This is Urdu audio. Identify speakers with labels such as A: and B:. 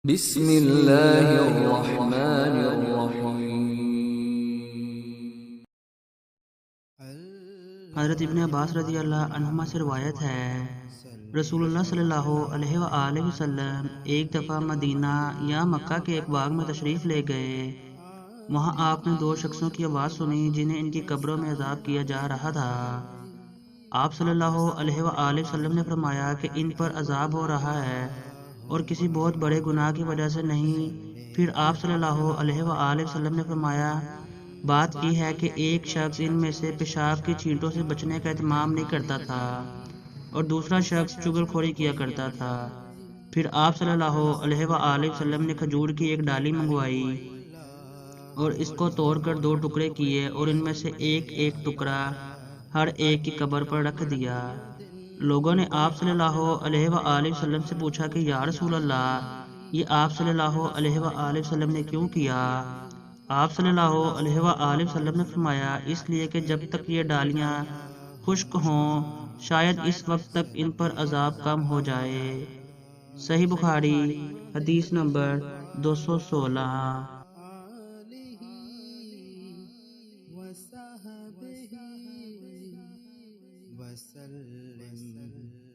A: بسم اللہ الرحمن الرحیم۔
B: حضرت ابن عباس رضی اللہ عنہما سے روایت ہے، رسول اللہ صلی اللہ علیہ وآلہ وسلم ایک دفعہ مدینہ یا مکہ کے ایک باغ میں تشریف لے گئے۔ وہاں آپ نے دو شخصوں کی آواز سنی جنہیں ان کی قبروں میں عذاب کیا جا رہا تھا۔ آپ صلی اللہ علیہ وآلہ وسلم نے فرمایا کہ ان پر عذاب ہو رہا ہے اور کسی بہت بڑے گناہ کی وجہ سے نہیں۔ پھر آپ صلی اللہ علیہ وآلہ وسلم نے فرمایا، بات یہ ہے کہ ایک شخص ان میں سے پیشاب کی چھینٹوں سے بچنے کا اہتمام نہیں کرتا تھا اور دوسرا شخص چغل خوری کیا کرتا تھا۔ پھر آپ صلی اللہ علیہ وآلہ وسلم نے کھجور کی ایک ڈالی منگوائی اور اس کو توڑ کر دو ٹکڑے کیے اور ان میں سے ایک ایک ٹکڑا ہر ایک کی قبر پر رکھ دیا۔ لوگوں نے آپ صلی اللہ علیہ وآلہ وسلم سے پوچھا کہ یا رسول اللہ، یہ آپ صلی اللہ علیہ وآلہ وسلم نے کیوں کیا؟ آپ صلی اللہ علیہ وآلہ وسلم نے فرمایا، اس لیے کہ جب تک یہ ڈالیاں خشک ہوں شاید اس وقت تک ان پر عذاب کم ہو جائے۔ صحیح بخاری حدیث نمبر 216۔
C: وصحبہ وسلم۔